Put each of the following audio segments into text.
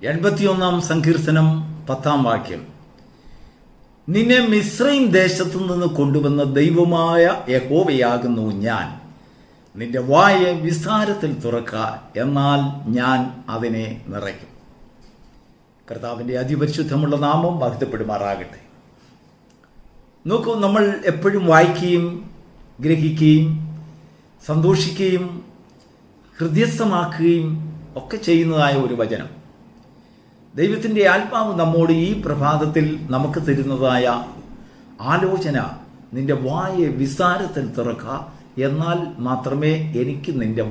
81 സങ്കീർത്തനം 10 വാക്യം. നിന്നെ മിസ്രൈം ദേശത്തു നിന്ന് കൊണ്ടുവന്ന ദൈവമായ യഹോവയാകുന്നു ഞാൻ. നിന്റെ വായ വിസ്താരത്തിൽ തുറക്ക, എന്നാൽ ഞാൻ അതിനെ നിറയ്ക്കും. കർത്താവിൻ്റെ അതിപരിശുദ്ധമുള്ള നാമം മഹത്വപ്പെടുമാറാകട്ടെ. നോക്കൂ, നമ്മൾ എപ്പോഴും വായിക്കുകയും ഗ്രഹിക്കുകയും സന്തോഷിക്കുകയും ഹൃദയസ്ഥമാക്കുകയും ഒക്കെ ചെയ്യുന്നതായ ഒരു വചനം. ദൈവത്തിൻ്റെ ആത്മാവ് നമ്മോട് ഈ പ്രഭാതത്തിൽ നമുക്ക് തരുന്നതായ ആലോചന, നിന്റെ വായെ വിസ്താരത്തിൽ തുറക്ക, എന്നാൽ മാത്രമേ എനിക്ക് നിന്റെ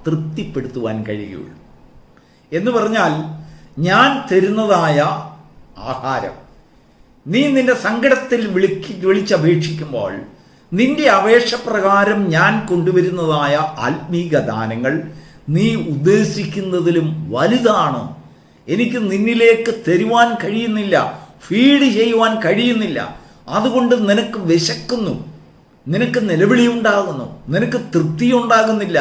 തൃപ്തിപ്പെടുത്തുവാൻ കഴിയുകയുള്ളൂ. എന്ന് പറഞ്ഞാൽ, ഞാൻ തരുന്നതായ ആഹാരം നീ നിന്റെ സങ്കടത്തിൽ വിളിച്ചപേക്ഷിക്കുമ്പോൾ നിന്റെ അപേക്ഷപ്രകാരം ഞാൻ കൊണ്ടുവരുന്നതായ ആത്മീക ദാനങ്ങൾ നീ ഉദ്ദേശിക്കുന്നതിലും വലുതാണ്. എനിക്ക് നിന്നിലേക്ക് തരുവാൻ കഴിയുന്നില്ല, ഫീഡ് ചെയ്യുവാൻ കഴിയുന്നില്ല. അതുകൊണ്ട് നിനക്ക് വിശക്കുന്നു, നിനക്ക് നിലവിളി ഉണ്ടാകുന്നു, നിനക്ക് തൃപ്തി ഉണ്ടാകുന്നില്ല,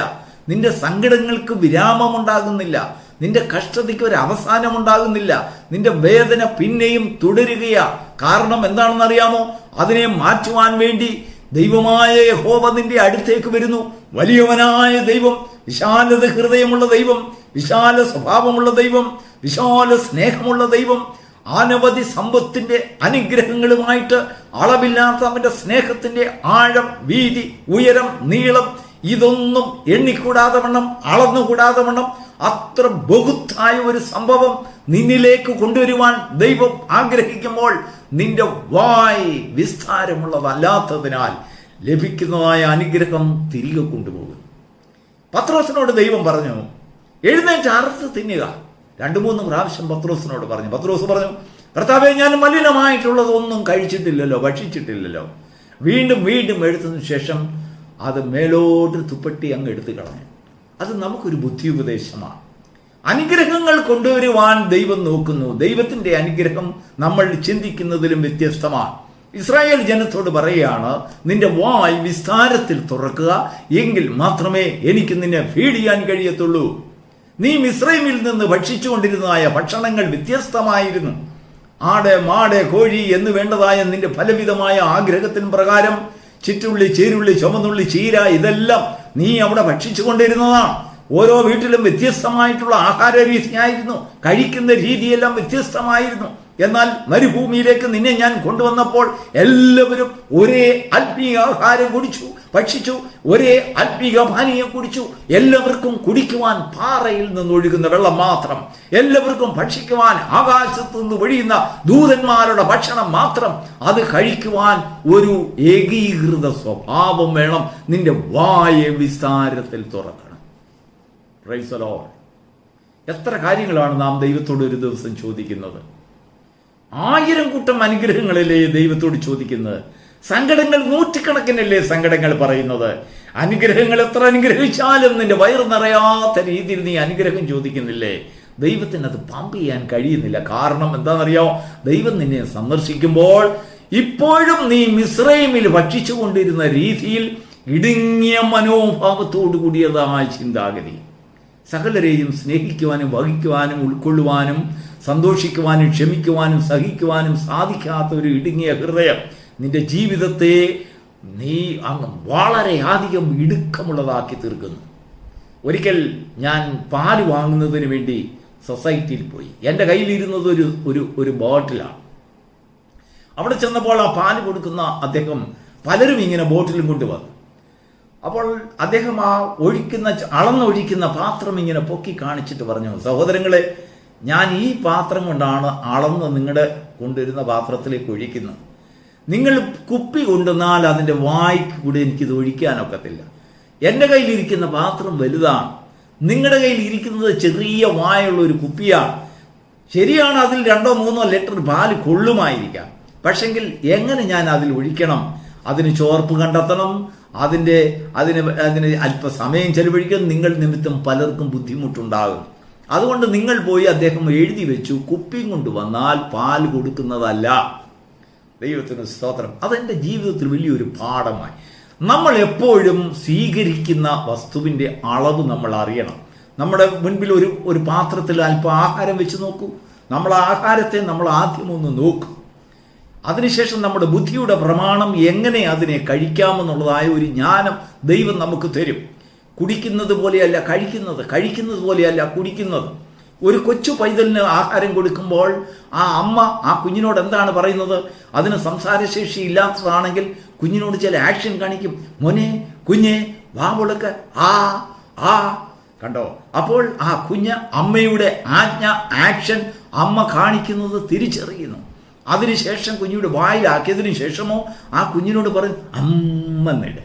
നിന്റെ സങ്കടങ്ങൾക്ക് വിരാമമുണ്ടാകുന്നില്ല, നിന്റെ കഷ്ടതയ്ക്ക് ഒരു അവസാനം ഉണ്ടാകുന്നില്ല, നിന്റെ വേദന പിന്നെയും തുടരുകയാ. കാരണം എന്താണെന്നറിയാമോ? അതിനെ മാറ്റുവാൻ വേണ്ടി ദൈവമായ യഹോവ നിന്റെ അടുത്തേക്ക് വരുന്നു. വലിയവനായ ദൈവം, വിശാലത ഹൃദയമുള്ള ദൈവം, വിശാല സ്വഭാവമുള്ള ദൈവം, വിശാല സ്നേഹമുള്ള ദൈവം, അനവധി സമ്പത്തിന്റെ അനുഗ്രഹങ്ങളുമായിട്ട് അളവില്ലാത്ത അവന്റെ സ്നേഹത്തിന്റെ ആഴം, വീതി, ഉയരം, നീളം ഇതൊന്നും എണ്ണിക്കൂടാതെ വണ്ണം, അളന്നുകൂടാതെ വണ്ണം അത്ര ബഹുത്തായ ഒരു സംഭവം നിന്നിലേക്ക് കൊണ്ടുവരുവാൻ ദൈവം ആഗ്രഹിക്കുമ്പോൾ നിന്റെ വായ് വിസ്താരമുള്ളതല്ലാത്തതിനാൽ ലഭിക്കുന്നതായ അനുഗ്രഹം തിരികെ കൊണ്ടുപോകും. പത്രോസിനോട് ദൈവം പറഞ്ഞു, എഴുന്നേറ്റ് അറുത്ത് തിന്നുക. 2-3 പ്രാവശ്യം പത്രോസിനോട് പറഞ്ഞു. പത്രോസ് പറഞ്ഞു, കർത്താവേ, ഞാൻ മലിനമായിട്ടുള്ളതൊന്നും കഴിച്ചിട്ടില്ലല്ലോ, ഭക്ഷിച്ചിട്ടില്ലല്ലോ. വീണ്ടും വീണ്ടും എടുത്തതിനു ശേഷം അത് മേലോട്ട് തുപ്പട്ടി അങ്ങ് എടുത്തു കളഞ്ഞു. അത് നമുക്കൊരു ബുദ്ധി ഉപദേശമാണ്. അനുഗ്രഹങ്ങൾ കൊണ്ടുവരുവാൻ ദൈവം നോക്കുന്നു. ദൈവത്തിന്റെ അനുഗ്രഹം നമ്മൾ ചിന്തിക്കുന്നതിലും വ്യത്യസ്തമാണ്. ഇസ്രായേൽ ജനത്തോട് പറയുകയാണ്, നിന്റെ വായ് വിസ്താരത്തിൽ തുറക്കുക, എങ്കിൽ മാത്രമേ എനിക്ക് നിന്നെ ഫീഡ് ചെയ്യാൻ കഴിയത്തുള്ളൂ. നീ മിസ്രൈമിൽ നിന്ന് ഭക്ഷിച്ചുകൊണ്ടിരുന്നതായ ഭക്ഷണങ്ങൾ വ്യത്യസ്തമായിരുന്നു. ആട്, മാട്, കോഴി എന്ന് വേണ്ടതായ നിന്റെ ഫലവിധമായ ആഗ്രഹത്തിന് പ്രകാരം ചിറ്റുള്ളി, ചീരുള്ളി, ചുമന്നുള്ളി, ചീര ഇതെല്ലാം നീ അവിടെ ഭക്ഷിച്ചുകൊണ്ടിരുന്നതാണ്. ഓരോ വീട്ടിലും വ്യത്യസ്തമായിട്ടുള്ള ആഹാര രീതിയായിരുന്നു, കഴിക്കുന്ന രീതിയെല്ലാം വ്യത്യസ്തമായിരുന്നു. എന്നാൽ മരുഭൂമിയിലേക്ക് നിന്നെ ഞാൻ കൊണ്ടുവന്നപ്പോൾ എല്ലാവരും ഒരേ ആത്മീയ ആഹാരം ഭക്ഷിച്ചു, ഒരേ ആത്മീക പാനീയം കുടിച്ചു. എല്ലാവർക്കും കുടിക്കുവാൻ പാറയിൽ നിന്ന് ഒഴുകുന്ന വെള്ളം മാത്രം, എല്ലാവർക്കും ഭക്ഷിക്കുവാൻ ആകാശത്ത് നിന്ന് വഴിയുന്ന ദൂതന്മാരുടെ ഭക്ഷണം മാത്രം. അത് കഴിക്കുവാൻ ഒരു ഏകീകൃത സ്വഭാവം വേണം. നിന്റെ വായെ വിസ്താരത്തിൽ തുറക്കണം. Praise the Lord. എത്ര കാര്യങ്ങളാണ് നാം ദൈവത്തോട് ഒരു ദിവസം ചോദിക്കുന്നത്? 1000 കൂട്ടം അനുഗ്രഹങ്ങളല്ലേ ദൈവത്തോട് ചോദിക്കുന്നത്? സങ്കടങ്ങൾ നൂറ്റിക്കണക്കിനല്ലേ സങ്കടങ്ങൾ പറയുന്നത്? അനുഗ്രഹങ്ങൾ എത്ര അനുഗ്രഹിച്ചാലും നിന്റെ വയറ് നിറയാത്ത രീതിയിൽ നീ അനുഗ്രഹം ചോദിക്കുന്നില്ലേ? ദൈവത്തിന് അത് പമ്പ് ചെയ്യാൻ കഴിയുന്നില്ല. കാരണം എന്താണെന്നറിയോ? ദൈവം നിന്നെ സന്ദർശിക്കുമ്പോൾ ഇപ്പോഴും നീ മിസ്രൈമിൽ ഭക്ഷിച്ചു കൊണ്ടിരുന്ന രീതിയിൽ ഇടുങ്ങിയ മനോഭാവത്തോടു കൂടിയതായ ചിന്താഗതി, സകലരെയും സ്നേഹിക്കുവാനും വഹിക്കുവാനും ഉൾക്കൊള്ളുവാനും സന്തോഷിക്കുവാനും ക്ഷമിക്കുവാനും സഹിക്കുവാനും സാധിക്കാത്ത ഒരു ഇടുങ്ങിയ ഹൃദയം നിന്റെ ജീവിതത്തെ നീ അങ്ങ് വളരെയധികം ഇടുക്കമുള്ളതാക്കി തീർക്കുന്നു. ഒരിക്കൽ ഞാൻ പാല് വാങ്ങുന്നതിന് വേണ്ടി സൊസൈറ്റിയിൽ പോയി. എൻ്റെ കയ്യിലിരുന്നത് ഒരു ബോട്ടിലാണ്. അവിടെ ചെന്നപ്പോൾ ആ പാല് കൊടുക്കുന്ന അദ്ദേഹം പലരും ഇങ്ങനെ ബോട്ടിലും കൊണ്ടുവന്നു. അപ്പോൾ അദ്ദേഹം ആ അളന്നൊഴിക്കുന്ന പാത്രം ഇങ്ങനെ പൊക്കി കാണിച്ചിട്ട് പറഞ്ഞു, സഹോദരങ്ങളെ, ഞാൻ ഈ പാത്രം കൊണ്ടാണ് അളന്ന് നിങ്ങളുടെ കൊണ്ടുവരുന്ന പാത്രത്തിലേക്ക് ഒഴിക്കുന്നത്. നിങ്ങൾ കുപ്പി കൊണ്ടുവന്നാൽ അതിൻ്റെ വായ്ക്ക് കൂടെ എനിക്കിത് ഒഴിക്കാനൊക്കത്തില്ല. എൻ്റെ കയ്യിലിരിക്കുന്ന പാത്രം വലുതാണ്, നിങ്ങളുടെ കയ്യിൽ ഇരിക്കുന്നത് ചെറിയ വായുള്ള ഒരു കുപ്പിയാണ്. ശരിയാണ്, അതിൽ 2-3 ലിറ്റർ പാല് കൊള്ളുമായിരിക്കാം. പക്ഷെങ്കിൽ എങ്ങനെ ഞാൻ അതിൽ ഒഴിക്കണം? അതിന് ചോർപ്പ് കണ്ടെത്തണം, അതിന് അല്പസമയം ചെലവഴിക്കാൻ നിങ്ങൾ നിമിത്തം പലർക്കും ബുദ്ധിമുട്ടുണ്ടാകും. അതുകൊണ്ട് നിങ്ങൾ പോയി, അദ്ദേഹം എഴുതി വെച്ചു, കുപ്പിയും കൊണ്ടുവന്നാൽ പാൽ കൊടുക്കുന്നതല്ല. ദൈവത്തിന് സ്തോത്രം. അതെൻ്റെ ജീവിതത്തിൽ വലിയൊരു പാഠമായി. നമ്മൾ എപ്പോഴും സ്വീകരിക്കുന്ന വസ്തുവിൻ്റെ അളവ് നമ്മൾ അറിയണം. നമ്മുടെ മുൻപിൽ ഒരു പാത്രത്തിൽ അല്പം ആഹാരം വെച്ച് നോക്കൂ. നമ്മൾ ആഹാരത്തെ നമ്മൾ ആദ്യം ഒന്ന് നോക്കും. അതിനുശേഷം നമ്മുടെ ബുദ്ധിയുടെ പ്രമാണം എങ്ങനെ അതിനെ കഴിക്കാമെന്നുള്ളതായ ഒരു ജ്ഞാനം ദൈവം നമുക്ക് തരും. കുടിക്കുന്നത് പോലെയല്ല കഴിക്കുന്നത്, കഴിക്കുന്നത് പോലെയല്ല കുടിക്കുന്നത്. ഒരു കൊച്ചു പൈതലിന് ആഹാരം കൊടുക്കുമ്പോൾ ആ അമ്മ ആ കുഞ്ഞിനോട് എന്താണ് പറയുന്നത്? അതിന് സംസാരശേഷി ഇല്ലാത്തതാണെങ്കിൽ കുഞ്ഞിനോട് ചില ആക്ഷൻ കാണിക്കും. മോനെ, കുഞ്ഞെ, വാ പൊളുക്ക്, ആ ആ കണ്ടോ? അപ്പോൾ ആ കുഞ്ഞ് അമ്മയുടെ ആജ്ഞ, ആക്ഷൻ അമ്മ കാണിക്കുന്നത് തിരിച്ചറിയുന്നു. അതിനുശേഷം കുഞ്ഞിയുടെ വായിലാക്കിയതിനു ശേഷമോ ആ കുഞ്ഞിനോട് പറയും അമ്മന്നിട്.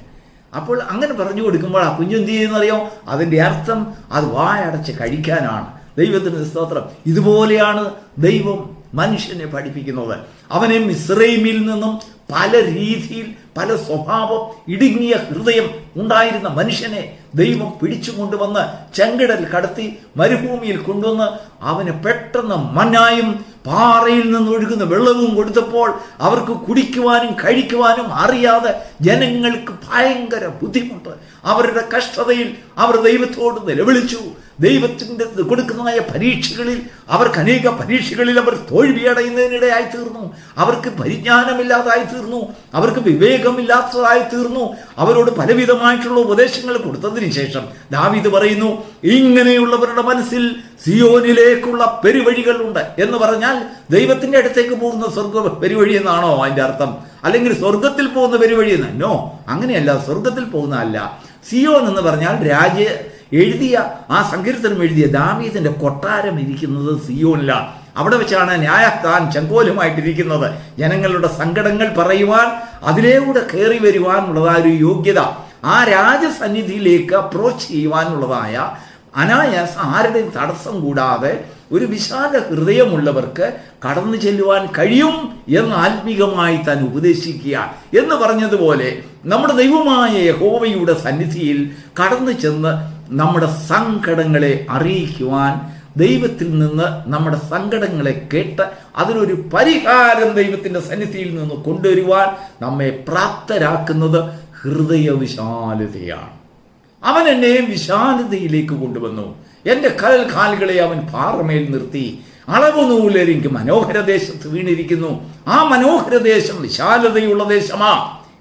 അപ്പോൾ അങ്ങനെ പറഞ്ഞു കൊടുക്കുമ്പോൾ ആ കുഞ്ഞ് എന്ത് ചെയ്യുന്നറിയോ? അതിൻ്റെ അർത്ഥം അത് വായടച്ച് കഴിക്കാനാണ്. ദൈവത്തിന് സ്തോത്രം. ഇതുപോലെയാണ് ദൈവം മനുഷ്യനെ പഠിപ്പിക്കുന്നത്. അവനെ മിസ്രൈമിൽ നിന്നും പല രീതിയിൽ പല സ്വഭാവം ഇടുങ്ങിയ ഹൃദയം ഉണ്ടായിരുന്ന മനുഷ്യനെ ദൈവം പിടിച്ചു കൊണ്ടുവന്ന് ചെങ്കടൽ കടത്തി മരുഭൂമിയിൽ കൊണ്ടുവന്ന് അവന് പെട്ടെന്ന് മന്നായും പാറയിൽ നിന്ന് ഒഴുകുന്ന വെള്ളവും കൊടുത്തപ്പോൾ അവർക്ക് കുടിക്കുവാനും കഴിക്കുവാനും അറിയാതെ ജനങ്ങൾക്ക് ഭയങ്കര ബുദ്ധിമുട്ട്. അവരുടെ കഷ്ടതയിൽ അവർ ദൈവത്തോട് നിലവിളിച്ചു. ദൈവത്തിൻ്റെ കൊടുക്കുന്നതായ പരീക്ഷകളിൽ അവർക്ക് അനേക പരീക്ഷകളിൽ അവർ തോൽവിയടയുന്നതിനിടയായി തീർന്നു. അവർക്ക് പരിജ്ഞാനമില്ലാതായി തീർന്നു. അവർക്ക് വിവേകമില്ലാത്തതായി തീർന്നു. അവരോട് പലവിധമായിട്ടുള്ള ഉപദേശങ്ങൾ കൊടുത്തതിന് ശേഷം ദാവീദ് പറയുന്നു, ഇങ്ങനെയുള്ളവരുടെ മനസ്സിൽ സിയോനിലേക്കുള്ള പെരുവഴികളുണ്ട് എന്ന് പറഞ്ഞാൽ ദൈവത്തിന്റെ അടുത്തേക്ക് പോകുന്ന സ്വർഗ പെരുവഴി എന്നാണോ അതിന്റെ അർത്ഥം? അല്ലെങ്കിൽ സ്വർഗത്തിൽ പോകുന്ന പെരുവഴി എന്ന്? നോ, അങ്ങനെയല്ല. സ്വർഗത്തിൽ പോകുന്നതല്ല. സിയോൻ എന്ന് പറഞ്ഞാൽ എഴുതിയ ആ സങ്കീർത്തനം എഴുതിയ ദാവീദിന്റെ കൊട്ടാരം ഇരിക്കുന്നത് സിയോനിലാണ്. അവിടെ വെച്ചാണ് ന്യായസ്ഥാൻ ചെങ്കോലുമായിട്ടിരിക്കുന്നത്. ജനങ്ങളുടെ സങ്കടങ്ങൾ പറയുവാൻ, അതിലൂടെ കയറി വരുവാനുള്ളതായ ഒരു യോഗ്യത, ആ രാജസന്നിധിയിലേക്ക് അപ്രോച്ച് ചെയ്യുവാനുള്ളതായ അനായാസം ആരുടെയും തടസ്സം കൂടാതെ ഒരു വിശാല ഹൃദയമുള്ളവർക്ക് കടന്നു ചെല്ലുവാൻ കഴിയും എന്ന് ആത്മീകമായി താൻ ഉപദേശിക്കുക എന്ന് പറഞ്ഞതുപോലെ നമ്മുടെ ദൈവമായ യഹോവയുടെ സന്നിധിയിൽ കടന്നു ചെന്ന് നമ്മുടെ സങ്കടങ്ങളെ അറിയിക്കുവാൻ, ദൈവത്തിൽ നിന്ന് നമ്മുടെ സങ്കടങ്ങളെ കേട്ട് അതിനൊരു പരിഹാരം ദൈവത്തിൻ്റെ സന്നിധിയിൽ നിന്ന് കൊണ്ടുവരുവാൻ നമ്മെ പ്രാപ്തരാക്കുന്നത് ഹൃദയവിശാലതയാണ്. അവൻ എന്നെ വിശാലതയിലേക്ക് കൊണ്ടുവന്നു. എൻ്റെ കാലുകളെ അവൻ പാറമേൽ നിർത്തി. അളവ് നൂലെനിക്ക് മനോഹര ദേശത്ത് വീണിരിക്കുന്നു. ആ മനോഹര ദേശം വിശാലതയുള്ള ദേശമാ,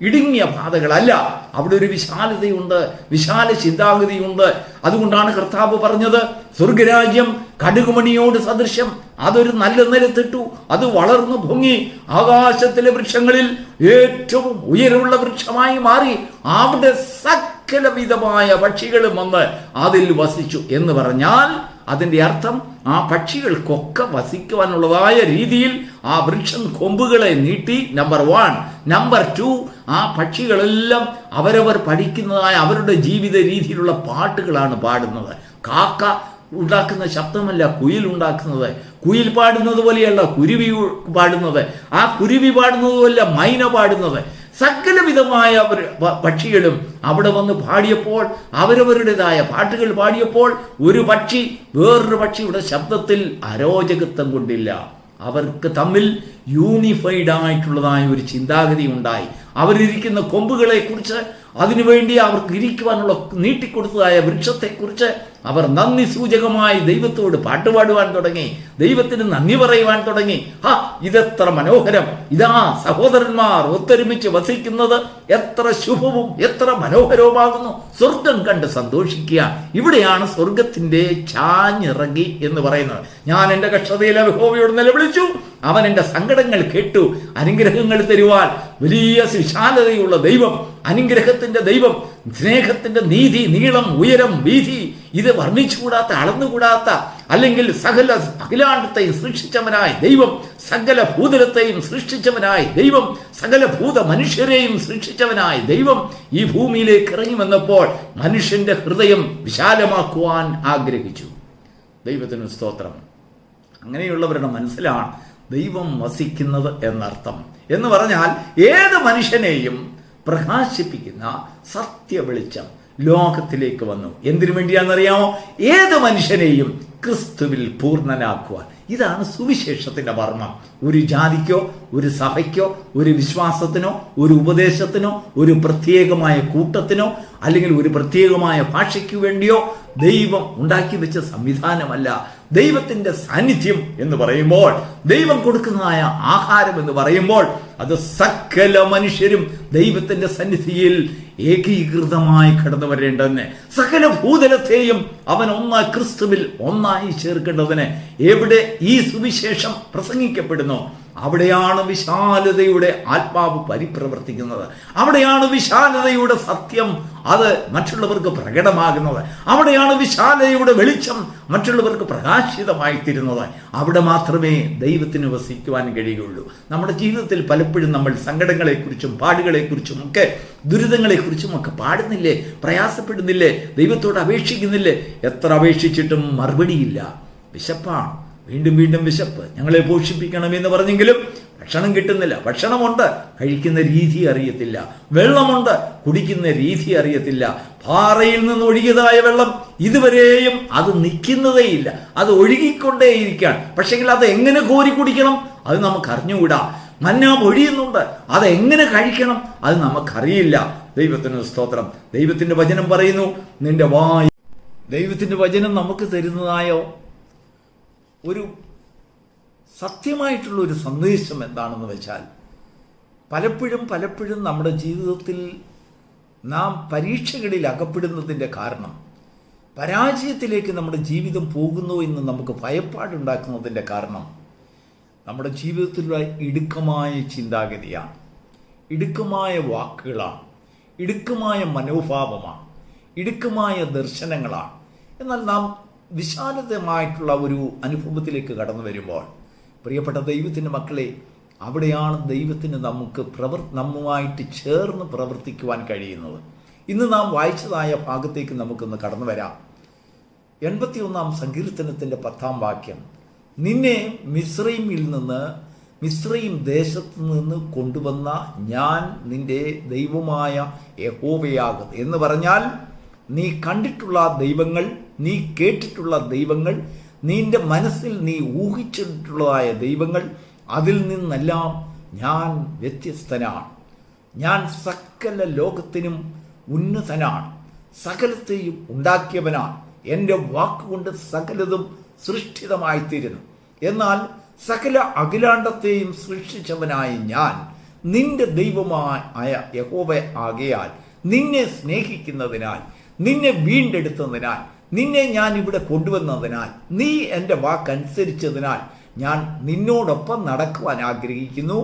ഇടുങ്ങിയ പാതകളല്ല. അവിടെ ഒരു വിശാലതയുണ്ട്, വിശാല ചിന്താഗതിയുണ്ട്. അതുകൊണ്ടാണ് കർത്താവ് പറഞ്ഞത്, സ്വർഗരാജ്യം കടുകുമണിയോട് സദൃശ്യം. അതൊരു നല്ല നിലത്തിട്ടു, അത് വളർന്നു പൊങ്ങി ആകാശത്തിലെ വൃക്ഷങ്ങളിൽ ഏറ്റവും ഉയരമുള്ള വൃക്ഷമായി മാറി. അവിടെ സകലവിധമായ പക്ഷികളും വന്ന് അതിൽ വസിച്ചു എന്ന് പറഞ്ഞാൽ അതിൻ്റെ അർത്ഥം ആ പക്ഷികൾക്കൊക്കെ വസിക്കുവാനുള്ളതായ രീതിയിൽ ആ വൃക്ഷം കൊമ്പുകളെ നീട്ടി. നമ്പർ 1. നമ്പർ 2, ആ പക്ഷികളെല്ലാം അവരവർ പഠിക്കുന്നതായ അവരുടെ ജീവിത രീതിയിലുള്ള പാട്ടുകളാണ് പാടുന്നത്. കാക്ക ഉണ്ടാക്കുന്ന ശബ്ദമല്ല കുയിൽ ഉണ്ടാക്കുന്നത്. കുയിൽ പാടുന്നത് പോലെയല്ല കുരുവി പാടുന്നത്. ആ കുരുവി പാടുന്നത് പോലെയല്ല മൈന പാടുന്നത്. സകലവിധമായ പക്ഷികളും അവിടെ വന്ന് പാടിയപ്പോൾ, അവരവരുടേതായ പാട്ടുകൾ പാടിയപ്പോൾ, ഒരു പക്ഷി വേറൊരു പക്ഷിയുടെ ശബ്ദത്തിൽ അരോചകത്വം കൊണ്ടില്ല. അവർക്ക് തമ്മിൽ യൂണിഫൈഡ് ആയിട്ടുള്ളതായ ഒരു ചിന്താഗതി ഉണ്ടായി. അവരിരിക്കുന്ന കൊമ്പുകളെ കുറിച്ച്, അതിനുവേണ്ടി അവർക്ക് ഇരിക്കുവാനുള്ള നീട്ടിക്കൊടുത്തതായ വൃക്ഷത്തെക്കുറിച്ച് അവർ നന്ദി സൂചകമായി ദൈവത്തോട് പാട്ടുപാടുവാൻ തുടങ്ങി. ദൈവത്തിന് നന്ദി പറയുവാൻ തുടങ്ങി. ഇതെത്ര മനോഹരം! ഇതാ സഹോദരന്മാർ ഒത്തൊരുമിച്ച് വസിക്കുന്നത് എത്ര ശുഭവും എത്ര മനോഹരവുമാകുന്നു. സ്വർഗം കണ്ട് സന്തോഷിക്കുക. ഇവിടെയാണ് സ്വർഗത്തിന്റെ ചാഞ്ഞിറങ്ങി എന്ന് പറയുന്നത്. ഞാൻ എൻ്റെ കഷ്ടതയിൽ യഹോവയോട് നിലവിളിച്ചു, അവൻ എൻ്റെ സങ്കടങ്ങൾ കേട്ടു. അനുഗ്രഹങ്ങൾ തരുവാൻ വലിയ വിശാലതയുള്ള ദൈവം, അനുഗ്രഹത്തിന്റെ ദൈവം, സ്നേഹത്തിന്റെ നീതി, നീളം, ഉയരം, വീതി, ഇത് വർണ്ണിച്ചുകൂടാത്ത, അളന്നുകൂടാത്ത, അല്ലെങ്കിൽ സകല അഖിലാണ്ടത്തെയും സൃഷ്ടിച്ചവനായ ദൈവം, സകല ഭൂതലത്തെയും സൃഷ്ടിച്ചവനായ ദൈവം, സകല ഭൂത മനുഷ്യരെയും സൃഷ്ടിച്ചവനായ ദൈവം ഈ ഭൂമിയിലേക്ക് ഇറങ്ങി വന്നപ്പോൾ മനുഷ്യന്റെ ഹൃദയം വിശാലമാക്കുവാൻ ആഗ്രഹിച്ചു. ദൈവത്തിന് സ്തോത്രം. അങ്ങനെയുള്ളവരുടെ മനസ്സിലാണ് ദൈവം വസിക്കുന്നത് എന്നർത്ഥം. എന്ന് പറഞ്ഞാൽ ഏത് മനുഷ്യനെയും പ്രകാശിപ്പിക്കുന്ന സത്യ വെളിച്ചം ലോകത്തിലേക്ക് വന്നു. എന്തിനു വേണ്ടിയാണെന്നറിയാമോ? ഏത് മനുഷ്യനെയും ക്രിസ്തുവിൽ പൂർണ്ണനാക്കുവാൻ. ഇതാണ് സുവിശേഷത്തിന്റെ മർമ്മം. ഒരു ജാതിക്കോ ഒരു സഭയ്ക്കോ ഒരു വിശ്വാസത്തിനോ ഒരു ഉപദേശത്തിനോ ഒരു പ്രത്യേകമായ കൂട്ടത്തിനോ അല്ലെങ്കിൽ ഒരു പ്രത്യേകമായ ഭാഷയ്ക്ക് വേണ്ടിയോ ദൈവം ഉണ്ടാക്കി വെച്ച സംവിധാനമല്ല. ദൈവത്തിന്റെ സാന്നിധ്യം എന്ന് പറയുമ്പോൾ, ദൈവം കൊടുക്കുന്നതായ ആഹാരം എന്ന് പറയുമ്പോൾ, അത് സകല മനുഷ്യരും ദൈവത്തിന്റെ സന്നിധിയിൽ ഏകീകൃതമായി കടന്നു വരേണ്ടതിന്, സകല ഭൂതലത്തെയും അവൻ ഒന്നായി ക്രിസ്തുവിൽ ഒന്നായി ചേർക്കേണ്ടതിന് എവിടെ ഈ സുവിശേഷം പ്രസംഗിക്കപ്പെടുന്നു അവിടെയാണ് വിശാലതയുടെ ആത്മാവ് പരിപ്രവർത്തിക്കുന്നത്. അവിടെയാണ് വിശാലതയുടെ സത്യം അത് മറ്റുള്ളവർക്ക് പ്രകടമാകുന്നത്. അവിടെയാണ് വിശാലതയുടെ വെളിച്ചം മറ്റുള്ളവർക്ക് പ്രകാശിതമായി തീരുന്നത്. അവിടെ മാത്രമേ ദൈവത്തിന് വസിക്കുവാൻ കഴിയുകയുള്ളൂ. നമ്മുടെ ജീവിതത്തിൽ പലപ്പോഴും നമ്മൾ സങ്കടങ്ങളെക്കുറിച്ചും പാടുകളെക്കുറിച്ചും ഒക്കെ ദുരിതങ്ങളെക്കുറിച്ചും ഒക്കെ പാടുന്നില്ലേ, പ്രയാസപ്പെടുന്നില്ലേ, ദൈവത്തോട് അപേക്ഷിക്കുന്നില്ലേ? എത്ര അപേക്ഷിച്ചിട്ടും മറുപടിയില്ല. വിശപ്പാണ്, വീണ്ടും വീണ്ടും വിശപ്പ്, ഞങ്ങളെ പോഷിപ്പിക്കണമെന്ന് പറഞ്ഞെങ്കിലും ഭക്ഷണം കിട്ടുന്നില്ല. ഭക്ഷണമുണ്ട്, കഴിക്കുന്ന രീതി അറിയത്തില്ല. വെള്ളമുണ്ട്, കുടിക്കുന്ന രീതി അറിയത്തില്ല. പാറയിൽ നിന്ന് ഒഴുകിയതായ വെള്ളം ഇതുവരെയും അത് നിൽക്കുന്നതേയില്ല, അത് ഒഴുകിക്കൊണ്ടേയിരിക്കുകയാണ്. പക്ഷെങ്കിൽ അത് എങ്ങനെ കോരി കുടിക്കണം അത് നമുക്ക് അറിഞ്ഞുകൂടാ. മന്ന പൊഴിയുന്നുണ്ട്, അത് എങ്ങനെ കഴിക്കണം അത് നമുക്കറിയില്ല. ദൈവത്തിന് സ്തോത്രം. ദൈവത്തിന്റെ വചനം പറയുന്നു, നിന്റെ വായ, ദൈവത്തിന്റെ വചനം നമുക്ക് തരുന്നതായോ ഒരു സത്യമായിട്ടുള്ള ഒരു സന്ദേശം എന്താണെന്ന് വെച്ചാൽ, പലപ്പോഴും നമ്മുടെ ജീവിതത്തിൽ നാം പരീക്ഷകളിൽ അകപ്പെടുന്നതിൻ്റെ കാരണം, പരാജയത്തിലേക്ക് നമ്മുടെ ജീവിതം പോകുന്നു എന്ന് നമുക്ക് ഭയപ്പാടുണ്ടാക്കുന്നതിൻ്റെ കാരണം നമ്മുടെ ജീവിതത്തിലുള്ള ഇടുക്കമായ ചിന്താഗതിയാണ്, ഇടുക്കമായ വാക്കുകളാണ്, ഇടുക്കമായ മനോഭാവമാണ്, ഇടുക്കമായ ദർശനങ്ങളാണ്. എന്നാൽ നാം വിശാലതമായിട്ടുള്ള ഒരു അനുഭവത്തിലേക്ക് കടന്നു വരുമ്പോൾ, പ്രിയപ്പെട്ട ദൈവത്തിൻ്റെ മക്കളെ, അവിടെയാണ് ദൈവത്തിന് നമുക്ക് നമ്മുമായിട്ട് ചേർന്ന് പ്രവർത്തിക്കുവാൻ കഴിയുന്നത്. ഇന്ന് നാം വായിച്ചതായ ഭാഗത്തേക്ക് നമുക്കൊന്ന് കടന്നു വരാം. 81-ാം സങ്കീർത്തനത്തിൻ്റെ 10-ാം വാക്യം, നിന്നെ മിസ്രയീം ദേശത്തു നിന്ന് കൊണ്ടുവന്ന ഞാൻ നിന്റെ ദൈവമായ യഹോവയാകുന്നു എന്ന് പറഞ്ഞാൽ, നീ കണ്ടിട്ടുള്ള ദൈവങ്ങൾ, നീ കേട്ടിട്ടുള്ള ദൈവങ്ങൾ, നിന്റെ മനസ്സിൽ നീ ഊഹിച്ചിട്ടുള്ളതായ ദൈവങ്ങൾ, അതിൽ നിന്നെല്ലാം ഞാൻ വ്യത്യസ്തനാണ്. ഞാൻ സകല ലോകത്തിനും ഉന്നതനാണ്, സകലത്തെയും ഉണ്ടാക്കിയവനാണ്. എൻ്റെ വാക്കുകൊണ്ട് സകലതും സൃഷ്ടിതമായിത്തീരുന്നു. എന്നാൽ സകല അഖിലാണ്ടത്തെയും സൃഷ്ടിച്ചവനായ ഞാൻ നിന്റെ ദൈവമായ യഹോവ ആകയാൽ, നിന്നെ സ്നേഹിക്കുന്നതിനാൽ, നിന്നെ വീണ്ടെടുത്തതിനാൽ, നിന്നെ ഞാൻ ഇവിടെ കൊണ്ടുവന്നതിനാൽ, നീ എൻ്റെ വാക്കനുസരിച്ചതിനാൽ ഞാൻ നിന്നോടൊപ്പം നടക്കുവാൻ ആഗ്രഹിക്കുന്നു,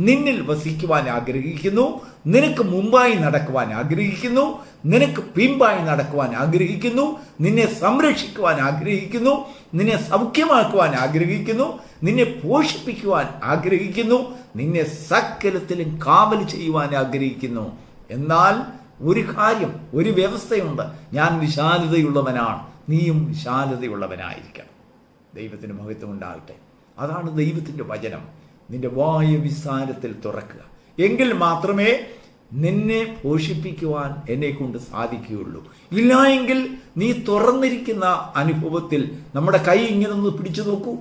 നിന്നിൽ വസിക്കുവാൻ ആഗ്രഹിക്കുന്നു, നിനക്ക് മുമ്പായി നടക്കുവാൻ ആഗ്രഹിക്കുന്നു, നിനക്ക് പിമ്പായി നടക്കുവാൻ ആഗ്രഹിക്കുന്നു, നിന്നെ സംരക്ഷിക്കുവാൻ ആഗ്രഹിക്കുന്നു, നിന്നെ സൗഖ്യമാക്കുവാൻ ആഗ്രഹിക്കുന്നു, നിന്നെ പോഷിപ്പിക്കുവാൻ ആഗ്രഹിക്കുന്നു, നിന്നെ സകലത്തിലും കാവൽ ചെയ്യുവാൻ ആഗ്രഹിക്കുന്നു. എന്നാൽ ഒരു കാര്യം, ഒരു വ്യവസ്ഥയുണ്ട്, ഞാൻ വിശാലതയുള്ളവനാണ്, നീയും വിശാലതയുള്ളവനായിരിക്കണം. ദൈവത്തിന് മഹത്വം ഉണ്ടാകട്ടെ. അതാണ് ദൈവത്തിൻ്റെ വചനം. നിന്റെ വായ വിസ്താരത്തിൽ തുറക്കുക, എങ്കിൽ മാത്രമേ നിന്നെ പോഷിപ്പിക്കുവാൻ എന്നെ കൊണ്ട് സാധിക്കുകയുള്ളൂ. ഇല്ല എങ്കിൽ നീ തുറന്നിരിക്കുന്ന അനുഭവത്തിൽ നമ്മുടെ കൈ ഇങ്ങനെ ഒന്ന് പിടിച്ചു നോക്കൂ.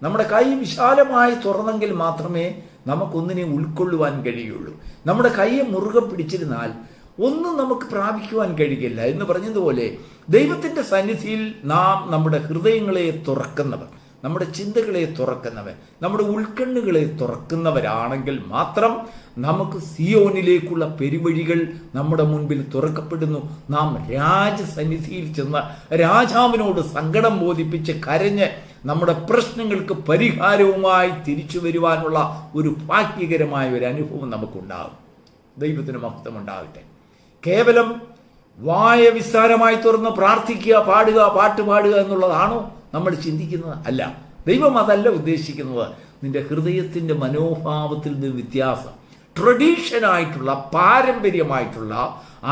നമ്മുടെ കൈ വിശാലമായി തുറന്നെങ്കിൽ മാത്രമേ നമുക്കൊന്നിനെ ഉൾക്കൊള്ളുവാൻ കഴിയുള്ളൂ. നമ്മുടെ കൈയെ മുറുകെ പിടിച്ചിരുന്നാൽ ഒന്നും നമുക്ക് പ്രാപിക്കുവാൻ കഴിയില്ല. എന്ന് പറഞ്ഞതുപോലെ ദൈവത്തിൻ്റെ സന്നിധിയിൽ നാം നമ്മുടെ ഹൃദയങ്ങളെ തുറക്കുന്നവർ, നമ്മുടെ ചിന്തകളെ തുറക്കുന്നവർ, നമ്മുടെ ഉൾക്കണ്ണുകളെ തുറക്കുന്നവരാണെങ്കിൽ മാത്രം നമുക്ക് സിയോനിലേക്കുള്ള പെരുവഴികൾ നമ്മുടെ മുൻപിൽ തുറക്കപ്പെടുന്നു. നാം രാജസന്നിധിയിൽ ചെന്ന് രാജാവിനോട് സങ്കടം ബോധിപ്പിച്ച് കരഞ്ഞ് നമ്മുടെ പ്രശ്നങ്ങൾക്ക് പരിഹാരവുമായി തിരിച്ചു വരുവാനുള്ള ഒരു ഭാഗ്യകരമായ ഒരു അനുഭവം നമുക്കുണ്ടാകും. ദൈവത്തിന് മഹത്വം ഉണ്ടാകട്ടെ. കേവലം വായ വിസ്താരമായി തുറന്ന് പ്രാർത്ഥിക്കുക, പാടുക, പാട്ട് പാടുക എന്നുള്ളതാണോ നമ്മൾ ചിന്തിക്കുന്നത്? അല്ല, ദൈവം അതല്ല ഉദ്ദേശിക്കുന്നത്. നിന്റെ ഹൃദയത്തിൻ്റെ മനോഭാവത്തിൽ നിന്ന് വ്യത്യാസം, ട്രഡീഷനായിട്ടുള്ള പാരമ്പര്യമായിട്ടുള്ള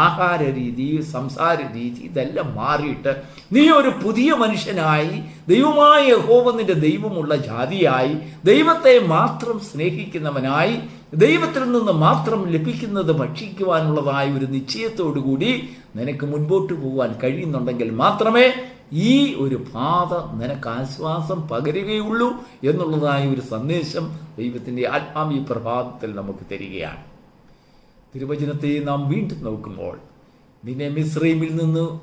ആഹാര രീതി, സംസാര രീതി, ഇതെല്ലാം മാറിയിട്ട് നീ ഒരു പുതിയ മനുഷ്യനായി, ദൈവമായ യഹോവ നിന്റെ ദൈവമുള്ള ജാതിയായി, ദൈവത്തെ മാത്രം സ്നേഹിക്കുന്നവനായി, ദൈവത്തിൽ നിന്ന് മാത്രം ലഭിക്കുന്നത് ഭക്ഷിക്കുവാനുള്ളതായ ഒരു നിശ്ചയത്തോടുകൂടി നിനക്ക് മുൻപോട്ട് പോകാൻ കഴിയുന്നുണ്ടെങ്കിൽ മാത്രമേ ഈ ഒരു പാത നിനക്ക് ആശ്വാസം പകരുകയുള്ളൂ എന്നുള്ളതായ ഒരു സന്ദേശം ദൈവത്തിൻ്റെ ആത്മാവീയ പ്രഭാതത്തിൽ നമുക്ക് തരികയാണ്. തിരുവചനത്തെ നാം വീണ്ടും നോക്കുമ്പോൾ നിന്നെ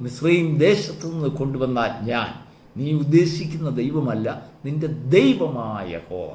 മിസ്രയീം ദേശത്തു നിന്ന് കൊണ്ടുവന്ന ഞാൻ നീ ഉദ്ദേശിക്കുന്ന ദൈവമല്ല, നിന്റെ ദൈവമായ യഹോവ.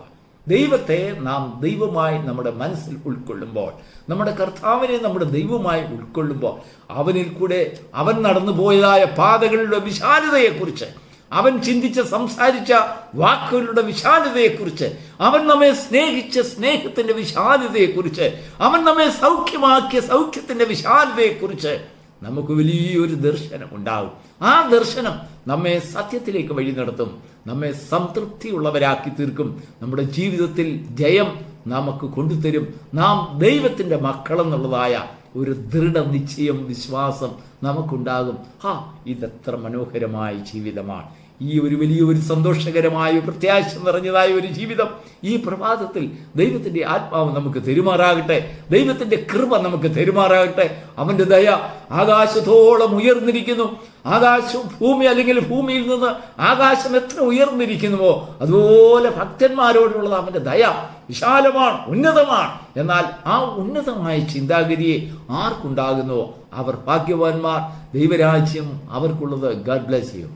ദൈവത്തെ നാം ദൈവമായി നമ്മുടെ മനസ്സിൽ ഉൾക്കൊള്ളുമ്പോൾ, നമ്മുടെ കർത്താവിനെ നമ്മുടെ ദൈവമായി ഉൾക്കൊള്ളുമ്പോൾ, അവനിൽ കൂടെ അവൻ നടന്നു പോയതായ പാതകളുടെ വിശാലതയെക്കുറിച്ച്, അവൻ ചിന്തിച്ച സംസാരിച്ച വാക്കുകളുടെ വിശാലതയെക്കുറിച്ച്, അവൻ നമ്മെ സ്നേഹിച്ച സ്നേഹത്തിന്റെ വിശാലതയെക്കുറിച്ച്, അവൻ നമ്മെ സൗഖ്യമാക്കിയ സൗഖ്യത്തിന്റെ വിശാലതയെക്കുറിച്ച് നമുക്ക് വലിയൊരു ദർശനം ഉണ്ടാകും. ആ ദർശനം നമ്മെ സത്യത്തിലേക്ക് വഴി നടത്തും, നമ്മെ സംതൃപ്തിയുള്ളവരാക്കി തീർക്കും, നമ്മുടെ ജീവിതത്തിൽ ജയം നമുക്ക് കൊണ്ടുതരും. നാം ദൈവത്തിന്റെ മക്കളെന്നുള്ളതായ ഒരു ദൃഢനിശ്ചയം, വിശ്വാസം നമുക്കുണ്ടാകും. ഇതെത്ര മനോഹരമായ ജീവിതമാണ്! ഈ ഒരു വലിയൊരു സന്തോഷകരമായ പ്രത്യാശ നിറഞ്ഞതായ ഒരു ജീവിതം ഈ പ്രഭാതത്തിൽ ദൈവത്തിന്റെ ആത്മാവ് നമുക്ക് തെരുമാറാകട്ടെ. ദൈവത്തിന്റെ കൃപ നമുക്ക് തെരുമാറാകട്ടെ. അവന്റെ ദയ ആകാശത്തോളം ഉയർന്നിരിക്കുന്നു. ആകാശം ഭൂമി, അല്ലെങ്കിൽ ഭൂമിയിൽ നിന്ന് ആകാശം എത്ര ഉയർന്നിരിക്കുന്നുവോ അതുപോലെ ഭക്തന്മാരോടുള്ളത് അവന്റെ ദയ വിശാലമാണ്, ഉന്നതമാണ്. എന്നാൽ ആ ഉന്നതമായ ചിന്താഗതിയെ ആർക്കുണ്ടാകുന്നുവോ അവർ ഭാഗ്യവാന്മാർ. ദൈവരാജ്യം അവർക്കുള്ളത്. God bless you.